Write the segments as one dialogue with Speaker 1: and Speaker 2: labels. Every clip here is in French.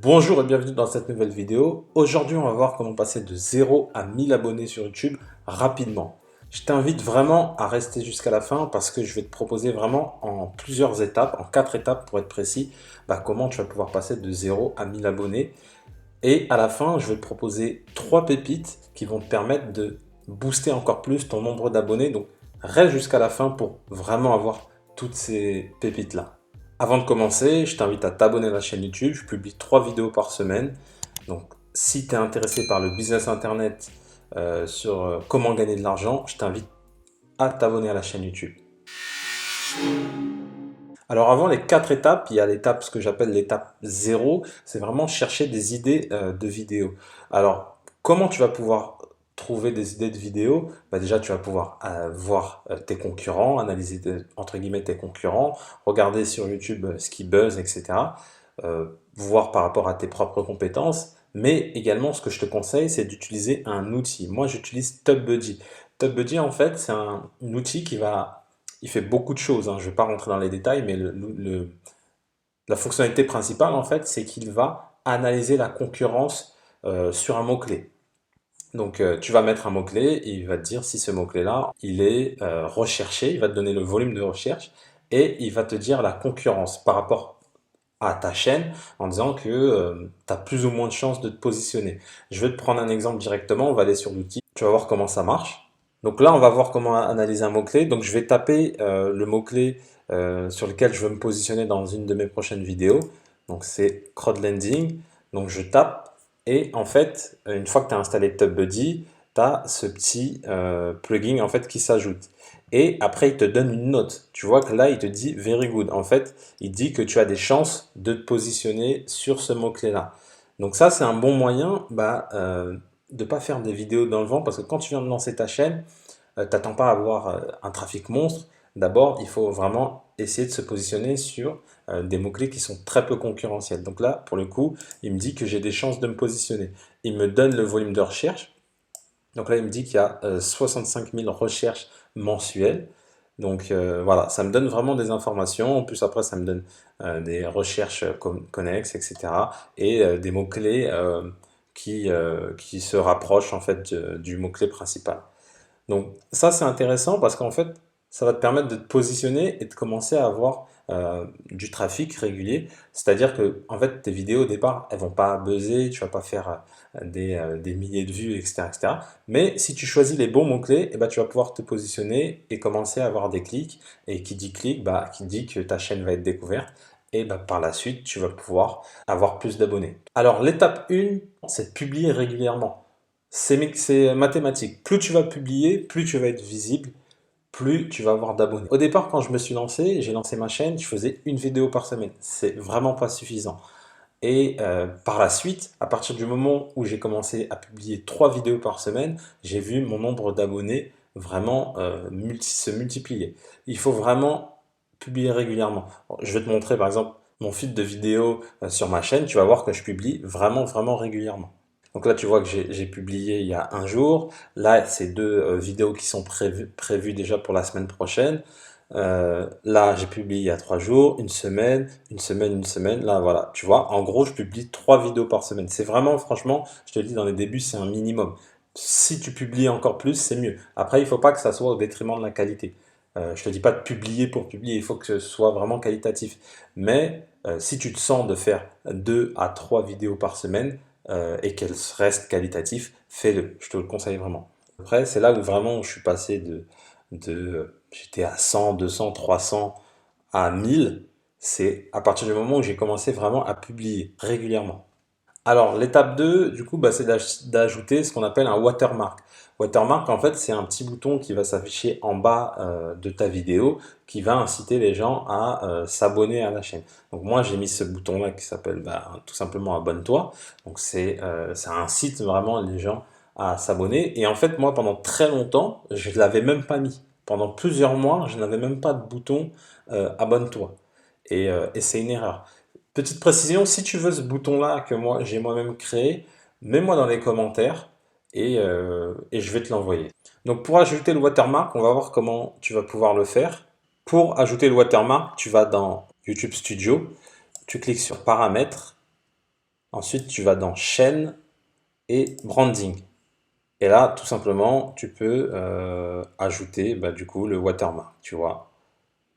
Speaker 1: Bonjour et bienvenue dans cette nouvelle vidéo. Aujourd'hui, on va voir comment passer de 0 à 1000 abonnés sur YouTube rapidement. Je t'invite vraiment à rester jusqu'à la fin parce que je vais te proposer vraiment en plusieurs étapes, en 4 étapes pour être précis, comment tu vas pouvoir passer de 0 à 1000 abonnés. Et à la fin, je vais te proposer 3 pépites qui vont te permettre de booster encore plus ton nombre d'abonnés. Donc, reste jusqu'à la fin pour vraiment avoir toutes ces pépites-là. Avant de commencer, je t'invite à t'abonner à la chaîne YouTube. Je publie 3 vidéos par semaine. Donc, si tu es intéressé par le business internet, sur comment gagner de l'argent, je t'invite à t'abonner à la chaîne YouTube. Alors avant les 4 étapes, il y a l'étape, ce que j'appelle l'étape 0, c'est vraiment chercher des idées de vidéos. Alors, comment tu vas pouvoir trouver des idées de vidéos? Déjà, tu vas pouvoir voir tes concurrents, analyser entre guillemets tes concurrents, regarder sur YouTube ce qui buzz, etc. Voir par rapport à tes propres compétences. Mais également, ce que je te conseille, c'est d'utiliser un outil. Moi, j'utilise TubBuddy. TubBuddy, en fait, c'est un outil il fait beaucoup de choses, hein. Je ne vais pas rentrer dans les détails, mais la fonctionnalité principale, en fait, c'est qu'il va analyser la concurrence sur un mot-clé. Donc, tu vas mettre un mot-clé et il va te dire si ce mot-clé-là, il est recherché, il va te donner le volume de recherche et il va te dire la concurrence par rapport à ta chaîne en disant que tu as plus ou moins de chances de te positionner. Je vais te prendre un exemple directement, on va aller sur l'outil, tu vas voir comment ça marche. Donc là, on va voir comment analyser un mot-clé. Donc je vais taper le mot-clé sur lequel je veux me positionner dans une de mes prochaines vidéos. Donc c'est crowdlending. Donc je tape et en fait, une fois que tu as installé TubBuddy, tu as ce petit plugin en fait qui s'ajoute. Et après, il te donne une note. Tu vois que là, il te dit very good. En fait, il dit que tu as des chances de te positionner sur ce mot-clé-là. Donc ça, c'est un bon moyen de ne pas faire des vidéos dans le vent parce que quand tu viens de lancer ta chaîne, t'attends pas à avoir un trafic monstre. D'abord, il faut vraiment essayer de se positionner sur des mots-clés qui sont très peu concurrentiels. Donc là, pour le coup, il me dit que j'ai des chances de me positionner. Il me donne le volume de recherche. Donc là, il me dit qu'il y a 65 000 recherches mensuelles. Donc voilà, ça me donne vraiment des informations. En plus, après, ça me donne des recherches connexes, etc. Et des mots-clés qui se rapprochent en fait du mot-clé principal. Donc ça, c'est intéressant parce qu'en fait, ça va te permettre de te positionner et de commencer à avoir du trafic régulier. C'est-à-dire que en fait, tes vidéos au départ, elles vont pas buzzer, tu vas pas faire des milliers de vues, etc., etc. Mais si tu choisis les bons mots-clés, tu vas pouvoir te positionner et commencer à avoir des clics. Et qui dit clic, qui dit que ta chaîne va être découverte. Et par la suite, tu vas pouvoir avoir plus d'abonnés. Alors, l'étape 1, c'est de publier régulièrement. C'est mathématique. Plus tu vas publier, plus tu vas être visible, plus tu vas avoir d'abonnés. Au départ, quand je me suis lancé, j'ai lancé ma chaîne, je faisais une vidéo par semaine. C'est vraiment pas suffisant. Et par la suite, à partir du moment où j'ai commencé à publier 3 vidéos par semaine, j'ai vu mon nombre d'abonnés vraiment se multiplier. Il faut vraiment publier régulièrement. Je vais te montrer par exemple mon feed de vidéos sur ma chaîne. Tu vas voir que je publie vraiment, vraiment régulièrement. Donc là, tu vois que j'ai publié il y a un jour. Là, c'est 2 vidéos qui sont prévues déjà pour la semaine prochaine. Là, j'ai publié il y a 3 jours, une semaine, une semaine, une semaine. Là, voilà, tu vois, en gros, je publie 3 vidéos par semaine. C'est vraiment, franchement, je te le dis dans les débuts, c'est un minimum. Si tu publies encore plus, c'est mieux. Après, il ne faut pas que ça soit au détriment de la qualité. Je te dis pas de publier pour publier, il faut que ce soit vraiment qualitatif. Mais si tu te sens de faire 2 à 3 vidéos par semaine et qu'elles restent qualitatives, fais-le. Je te le conseille vraiment. Après, c'est là où vraiment je suis passé j'étais à 100, 200, 300 à 1000. C'est à partir du moment où j'ai commencé vraiment à publier régulièrement. Alors, l'étape 2, du coup, c'est d'ajouter ce qu'on appelle un watermark. Watermark, en fait, c'est un petit bouton qui va s'afficher en bas de ta vidéo qui va inciter les gens à s'abonner à la chaîne. Donc moi, j'ai mis ce bouton-là qui s'appelle tout simplement abonne-toi. Donc ça incite vraiment les gens à s'abonner. Et en fait, moi, pendant très longtemps, je ne l'avais même pas mis. Pendant plusieurs mois, je n'avais même pas de bouton abonne-toi. Et c'est une erreur. Petite précision, si tu veux ce bouton-là que j'ai moi-même créé, mets-moi dans les commentaires et je vais te l'envoyer. Donc pour ajouter le watermark, on va voir comment tu vas pouvoir le faire. Pour ajouter le watermark, tu vas dans YouTube Studio, tu cliques sur Paramètres. Ensuite, tu vas dans chaîne et branding. Et là, tout simplement, tu peux ajouter bah, du coup le watermark, tu vois.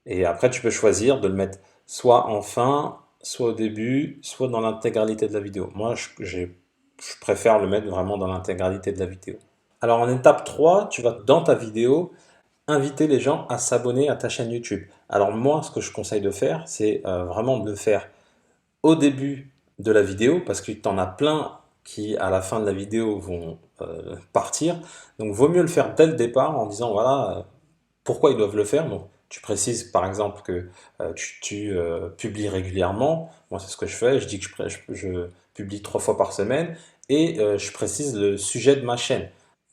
Speaker 1: Et après, tu peux choisir de le mettre soit en fin, soit au début, soit dans l'intégralité de la vidéo. Moi, je préfère le mettre vraiment dans l'intégralité de la vidéo. Alors en étape 3, tu vas dans ta vidéo inviter les gens à s'abonner à ta chaîne YouTube. Alors moi, ce que je conseille de faire, c'est vraiment de le faire au début de la vidéo, parce que tu en as plein qui, à la fin de la vidéo, vont partir. Donc, vaut mieux le faire dès le départ en disant, voilà, pourquoi ils doivent le faire. Donc, tu précises, par exemple, que tu publies régulièrement. Moi, c'est ce que je fais. Je dis que je publie 3 fois par semaine et je précise le sujet de ma chaîne.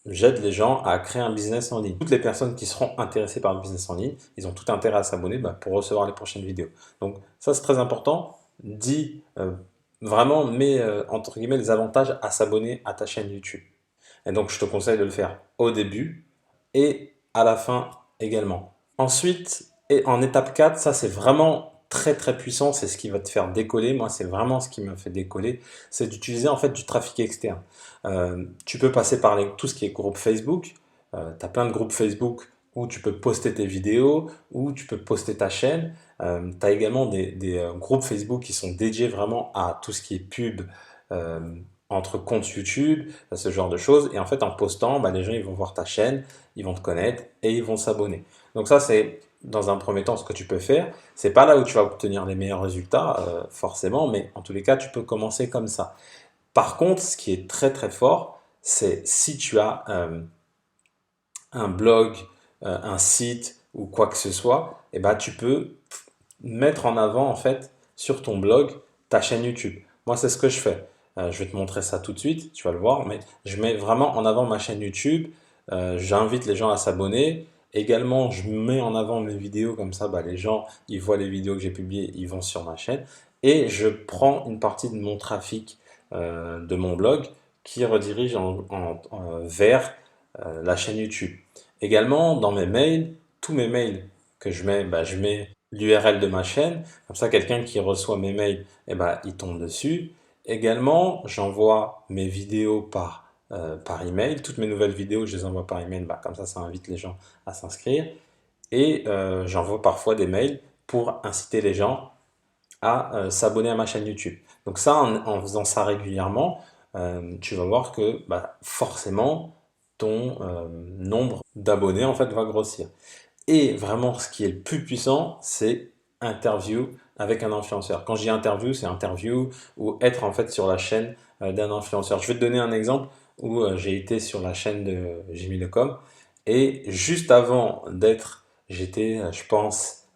Speaker 1: J'aide les gens à créer un business en ligne. Toutes les personnes qui seront intéressées par le business en ligne, ils ont tout intérêt à s'abonner bah, pour recevoir les prochaines vidéos. Donc ça, c'est très important. Dis vraiment, mets entre guillemets les avantages à s'abonner à ta chaîne YouTube. Et donc, je te conseille de le faire au début et à la fin également. Ensuite, et en étape 4, ça c'est vraiment très très puissant, c'est ce qui va te faire décoller. Moi, c'est vraiment ce qui m'a fait décoller, c'est d'utiliser en fait du trafic externe. Tu peux passer par tout ce qui est groupe Facebook. Tu as plein de groupes Facebook où tu peux poster tes vidéos, où tu peux poster ta chaîne. Tu as également des groupes Facebook qui sont dédiés vraiment à tout ce qui est pub, euh, entre comptes YouTube, ce genre de choses. Et en fait, en postant, bah, les gens ils vont voir ta chaîne, ils vont te connaître et ils vont s'abonner. Donc ça, c'est dans un premier temps ce que tu peux faire. C'est pas là où tu vas obtenir les meilleurs résultats, forcément, mais en tous les cas, tu peux commencer comme ça. Par contre, ce qui est très très fort, c'est si tu as un blog, un site ou quoi que ce soit, et ben, tu peux mettre en avant en fait sur ton blog ta chaîne YouTube. Moi, c'est ce que je fais. Je vais te montrer ça tout de suite, tu vas le voir, mais je mets vraiment en avant ma chaîne YouTube. J'invite les gens à s'abonner. Également, je mets en avant mes vidéos, comme ça, bah, les gens, ils voient les vidéos que j'ai publiées, ils vont sur ma chaîne. Et je prends une partie de mon trafic de mon blog qui redirige vers la chaîne YouTube. Également, dans mes mails, tous mes mails que je mets, bah, je mets l'URL de ma chaîne. Comme ça, quelqu'un qui reçoit mes mails, eh ben, il tombe dessus. Également, j'envoie mes vidéos par email. Toutes mes nouvelles vidéos, je les envoie par email. Bah, comme ça invite les gens à s'inscrire. Et j'envoie parfois des mails pour inciter les gens à s'abonner à ma chaîne YouTube. Donc ça, en faisant ça régulièrement, tu vas voir que bah, forcément, ton nombre d'abonnés en fait va grossir. Et vraiment, ce qui est le plus puissant, c'est interview avec un influenceur. Quand je dis interview, c'est interview ou être en fait sur la chaîne d'un influenceur. Je vais te donner un exemple où j'ai été sur la chaîne de Jimmy Lecom et juste avant d'être, j'étais, je pense,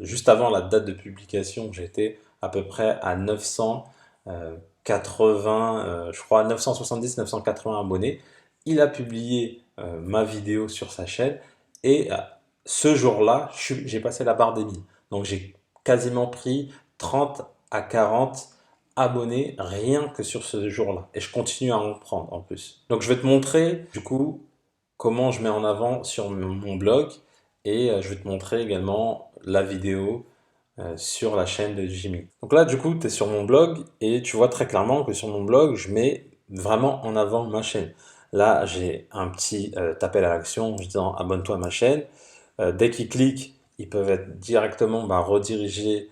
Speaker 1: juste avant la date de publication, j'étais à peu près à 980, je crois 970, 980 abonnés. Il a publié ma vidéo sur sa chaîne et ce jour-là, j'ai passé la barre des 1000. Donc j'ai quasiment pris 30 à 40 abonnés rien que sur ce jour-là. Et je continue à en prendre en plus. Donc je vais te montrer du coup comment je mets en avant sur mon blog et je vais te montrer également la vidéo sur la chaîne de Jimmy. Donc là du coup tu es sur mon blog et tu vois très clairement que sur mon blog je mets vraiment en avant ma chaîne. Là j'ai un petit appel à l'action en disant abonne-toi à ma chaîne. Dès qu'ils cliquent, ils peuvent être directement bah, redirigés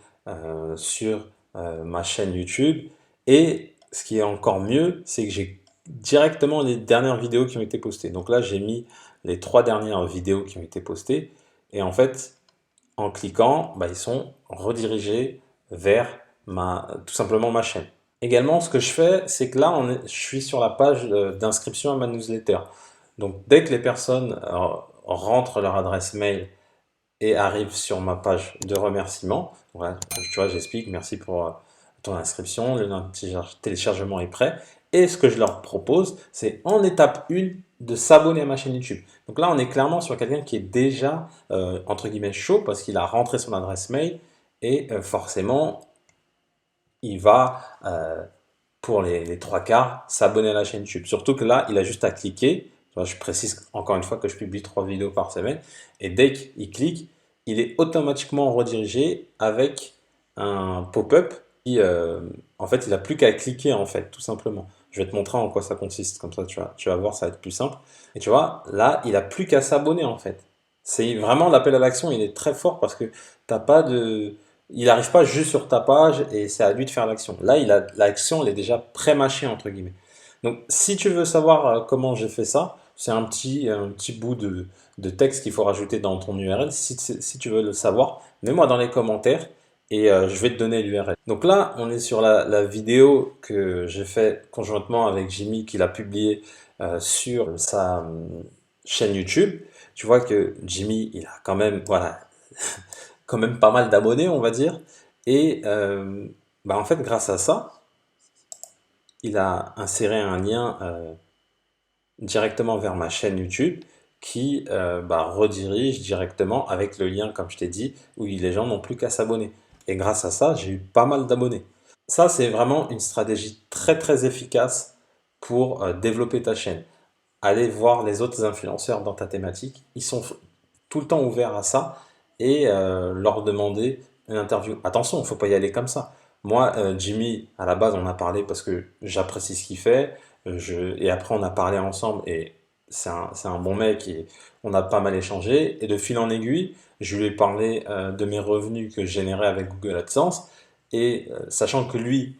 Speaker 1: sur ma chaîne YouTube. Et ce qui est encore mieux, c'est que j'ai directement les dernières vidéos qui ont été postées. Donc là, j'ai mis les 3 dernières vidéos qui ont été postées. Et en fait, en cliquant, bah, ils sont redirigés vers tout simplement ma chaîne. Également, ce que je fais, c'est que là, je suis sur la page d'inscription à ma newsletter. Donc, dès que les personnes rentrent leur adresse mail et arrivent sur ma page de remerciement, voilà, tu vois, j'explique, merci pour ton inscription, le téléchargement est prêt. Et ce que je leur propose, c'est en étape 1 de s'abonner à ma chaîne YouTube. Donc là, on est clairement sur quelqu'un qui est déjà, entre guillemets, chaud parce qu'il a rentré son adresse mail et forcément, il va, pour les 3 quarts, s'abonner à la chaîne YouTube. Surtout que là, il a juste à cliquer. Je précise encore une fois que je publie 3 vidéos par semaine. Et dès qu'il clique, il est automatiquement redirigé avec un pop-up en fait, il a plus qu'à cliquer, en fait, tout simplement. Je vais te montrer en quoi ça consiste, comme ça tu vas voir, ça va être plus simple. Et tu vois, là, il a plus qu'à s'abonner, en fait. C'est vraiment l'appel à l'action, il est très fort parce que t'as pas de... Il n'arrive pas juste sur ta page et c'est à lui de faire l'action. Là, l'action, elle est déjà pré-mâchée, entre guillemets. Donc, si tu veux savoir comment j'ai fait ça, c'est un petit bout de texte qu'il faut rajouter dans ton URL. Si tu veux le savoir, mets-moi dans les commentaires et je vais te donner l'URL. Donc là, on est sur la vidéo que j'ai fait conjointement avec Jimmy, qu'il a publié sur sa chaîne YouTube. Tu vois que Jimmy, il a quand même, voilà, quand même pas mal d'abonnés, on va dire. Et bah en fait, grâce à ça, il a inséré un lien directement vers ma chaîne YouTube qui bah, redirige directement avec le lien, comme je t'ai dit, où les gens n'ont plus qu'à s'abonner. Et grâce à ça, j'ai eu pas mal d'abonnés. Ça, c'est vraiment une stratégie très très efficace pour développer ta chaîne. Allez voir les autres influenceurs dans ta thématique. Ils sont tout le temps ouverts à ça et leur demander une interview. Attention, il ne faut pas y aller comme ça. Moi, Jimmy, à la base, on a parlé parce que j'apprécie ce qu'il fait. Et après, on a parlé ensemble et c'est un bon mec et on a pas mal échangé. Et de fil en aiguille, je lui ai parlé de mes revenus que je générais avec Google AdSense. Et sachant que lui,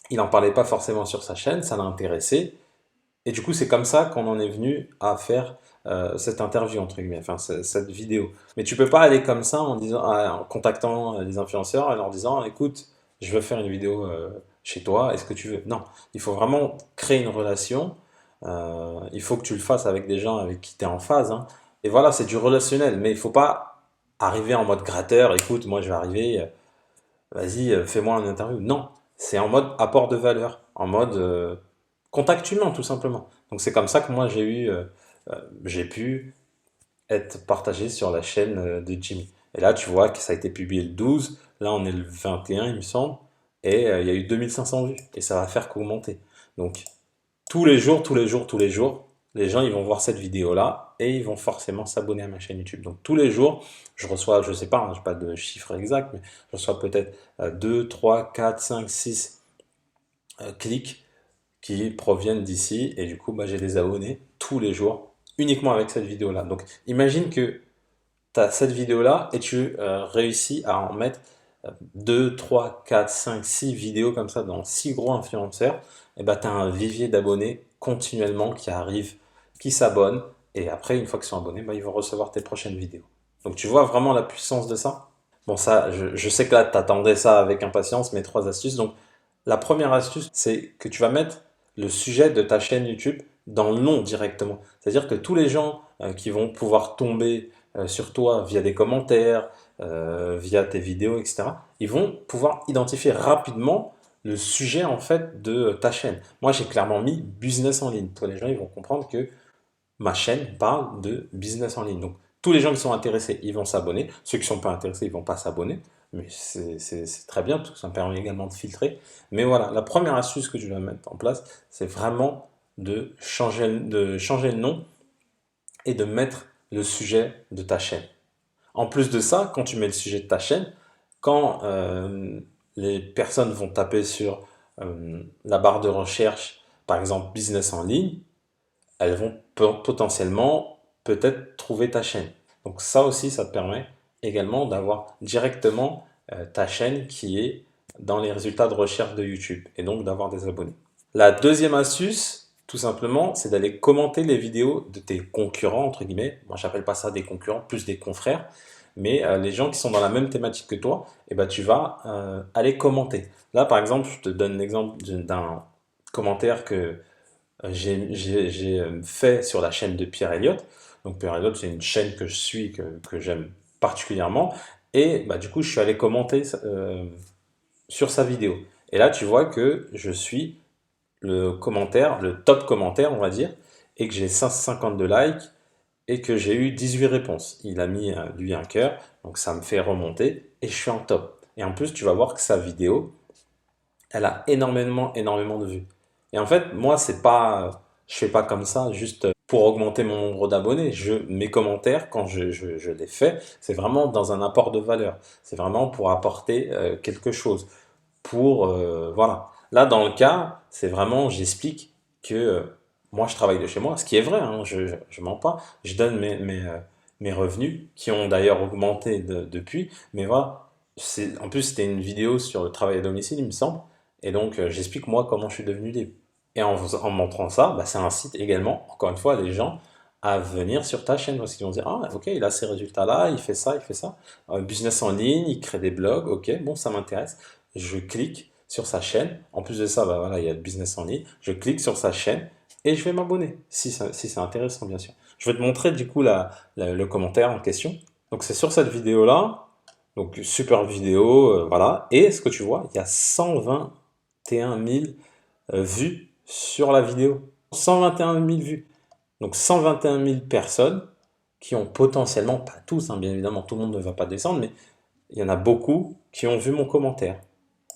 Speaker 1: il n'en parlait pas forcément sur sa chaîne, ça l'a intéressé. Et du coup, c'est comme ça qu'on en est venu à faire cette interview, entre guillemets, enfin cette vidéo. Mais tu peux pas aller comme ça en disant, en contactant les influenceurs et leur disant, écoute, je veux faire une vidéo chez toi, est-ce que tu veux? Non, il faut vraiment créer une relation. Il faut que tu le fasses avec des gens avec qui tu es en phase, hein. Et voilà, c'est du relationnel, mais il faut pas arriver en mode gratteur, écoute, moi je vais arriver, vas-y, fais-moi une interview. Non, c'est en mode apport de valeur, en mode contact humain, tout simplement. Donc c'est comme ça que moi j'ai pu être partagé sur la chaîne de Jimmy. Et là, tu vois que ça a été publié le 12, là on est le 21, il me semble, et il y a eu 2500 vues, et ça va faire qu'augmenter. Donc tous les jours, tous les jours, tous les jours, les gens ils vont voir cette vidéo-là et ils vont forcément s'abonner à ma chaîne YouTube. Donc tous les jours, je reçois, je sais pas, hein, je n'ai pas de chiffre exact, mais je reçois peut-être 2, 3, 4, 5, 6 clics qui proviennent d'ici et du coup bah, j'ai des abonnés tous les jours uniquement avec cette vidéo-là. Donc imagine que tu as cette vidéo-là et tu réussis à en mettre 2, 3, 4, 5, 6 vidéos comme ça dans 6 gros influenceurs, et bah, tu as un vivier d'abonnés continuellement qui arrive, qui s'abonnent, et après, une fois qu'ils sont abonnés, bah, ils vont recevoir tes prochaines vidéos. Donc tu vois vraiment la puissance de ça? Bon, ça, je sais que là, tu attendais ça avec impatience, mes 3 astuces. Donc la première astuce, c'est que tu vas mettre le sujet de ta chaîne YouTube dans le nom directement. C'est-à-dire que tous les gens qui vont pouvoir tomber sur toi via des commentaires, via tes vidéos, etc., ils vont pouvoir identifier rapidement le sujet en fait de ta chaîne. Moi, j'ai clairement mis business en ligne. Pour les gens, ils vont comprendre que ma chaîne parle de business en ligne. Donc, tous les gens qui sont intéressés, ils vont s'abonner. Ceux qui ne sont pas intéressés, ils ne vont pas s'abonner. Mais c'est très bien, parce que ça me permet également de filtrer. Mais voilà, la première astuce que je vais mettre en place, c'est vraiment de changer le nom et de mettre le sujet de ta chaîne. En plus de ça, quand tu mets le sujet de ta chaîne, quand les personnes vont taper sur la barre de recherche, par exemple business en ligne, elles vont potentiellement peut-être trouver ta chaîne. Donc ça aussi, ça te permet également d'avoir directement ta chaîne qui est dans les résultats de recherche de YouTube et donc d'avoir des abonnés. La deuxième astuce, tout simplement, c'est d'aller commenter les vidéos de tes concurrents, entre guillemets. Moi, j'appelle pas ça des concurrents, plus des confrères. Mais les gens qui sont dans la même thématique que toi, eh ben, tu vas aller commenter. Là, par exemple, je te donne l'exemple d'un commentaire que j'ai fait sur la chaîne de Pierre Elliott. Donc Pierre Elliott, c'est une chaîne que je suis, que j'aime particulièrement. Et bah, du coup, je suis allé commenter sur sa vidéo. Et là, tu vois que je suis le commentaire, le top commentaire, on va dire, et que j'ai 552 likes et que j'ai eu 18 réponses. Il a mis lui un cœur, donc ça me fait remonter et je suis en top. Et en plus, tu vas voir que sa vidéo, elle a énormément de vues. Et en fait, moi, c'est pas, je fais pas comme ça juste pour augmenter mon nombre d'abonnés. Mes commentaires, quand je les fais, c'est vraiment dans un apport de valeur. C'est vraiment pour apporter quelque chose. voilà. Là, dans le cas, c'est vraiment, j'explique que moi, je travaille de chez moi, ce qui est vrai, hein, je mens pas. Je donne mes revenus, qui ont d'ailleurs augmenté depuis, mais voilà. En plus, c'était une vidéo sur le travail à domicile, il me semble, et donc j'explique moi comment je suis devenu libre. Et en montrant ça, bah, ça incite également, encore une fois, les gens à venir sur ta chaîne, parce qu'ils vont dire, ah, ok, il a ces résultats-là, il fait ça, il fait ça. Business en ligne, il crée des blogs, ok, bon, ça m'intéresse. Je clique sur sa chaîne. En plus de ça, bah, voilà, il y a le business en ligne. Je clique sur sa chaîne et je vais m'abonner, si c'est intéressant, bien sûr. Je vais te montrer du coup le commentaire en question. Donc c'est sur cette vidéo-là. Donc super vidéo, voilà. Et ce que tu vois, il y a 121 000 vues sur la vidéo. 121 000 vues. Donc 121 000 personnes qui ont potentiellement, pas tous, hein, bien évidemment, tout le monde ne va pas descendre, mais il y en a beaucoup qui ont vu mon commentaire.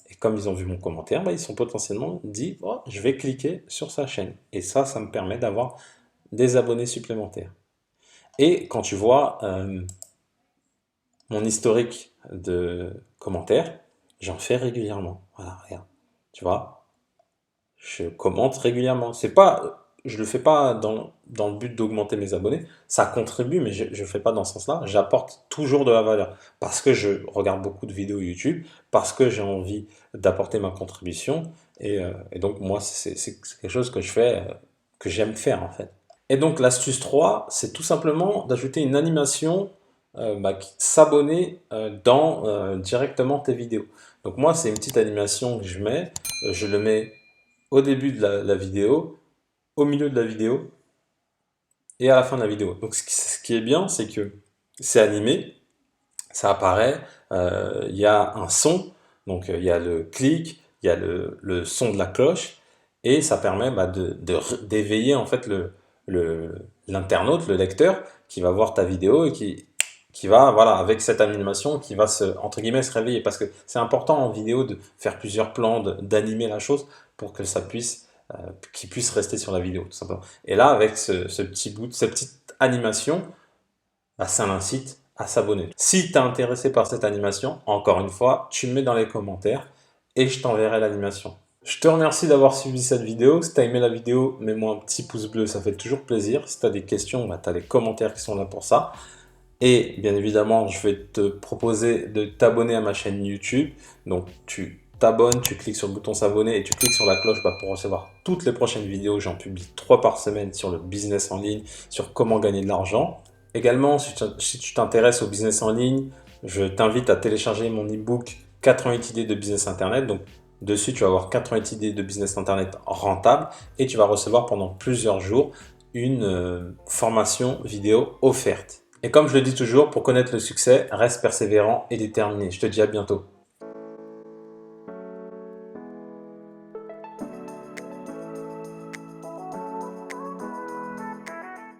Speaker 1: Et comme ils ont vu mon commentaire, bah, ils sont potentiellement dit, oh, je vais cliquer sur sa chaîne. Et ça me permet d'avoir des abonnés supplémentaires. Et quand tu vois mon historique de commentaires, j'en fais régulièrement. Voilà, regarde. Tu vois, je commente régulièrement. C'est pas, je le fais pas dans le but d'augmenter mes abonnés. Ça contribue, mais je ne fais pas dans ce sens-là. J'apporte toujours de la valeur. Parce que je regarde beaucoup de vidéos YouTube, parce que j'ai envie d'apporter ma contribution. Et donc, moi, c'est quelque chose que je fais, que j'aime faire, en fait. Et donc, l'astuce 3, c'est tout simplement d'ajouter une animation, s'abonner directement tes vidéos. Donc, moi, c'est une petite animation que je mets. Je le mets au début de la vidéo, au milieu de la vidéo et à la fin de la vidéo. Donc ce qui est bien, c'est que c'est animé, ça apparaît, il y a un son, donc il y a le clic, il y a le son de la cloche, et ça permet d'éveiller en fait l'internaute, le lecteur, qui va voir ta vidéo et qui va, voilà, avec cette animation, qui va entre guillemets, se réveiller. Parce que c'est important en vidéo de faire plusieurs plans, d'animer la chose pour que ça puisse, qu'il puisse rester sur la vidéo, tout simplement. Et là, avec ce petit bout, cette petite animation, bah, ça l'incite à s'abonner. Si tu es intéressé par cette animation, encore une fois, tu me mets dans les commentaires et je t'enverrai l'animation. Je te remercie d'avoir suivi cette vidéo. Si tu as aimé la vidéo, mets-moi un petit pouce bleu, ça fait toujours plaisir. Si tu as des questions, bah, tu as les commentaires qui sont là pour ça. Et bien évidemment, je vais te proposer de t'abonner à ma chaîne YouTube. Donc tu t'abonnes, tu cliques sur le bouton s'abonner et tu cliques sur la cloche pour recevoir toutes les prochaines vidéos. J'en publie 3 par semaine sur le business en ligne, sur comment gagner de l'argent. Également, si tu t'intéresses au business en ligne, je t'invite à télécharger mon e-book 88 idées de business internet. Donc dessus, tu vas avoir 88 idées de business internet rentables et tu vas recevoir pendant plusieurs jours une formation vidéo offerte. Et comme je le dis toujours, pour connaître le succès, reste persévérant et déterminé. Je te dis à bientôt.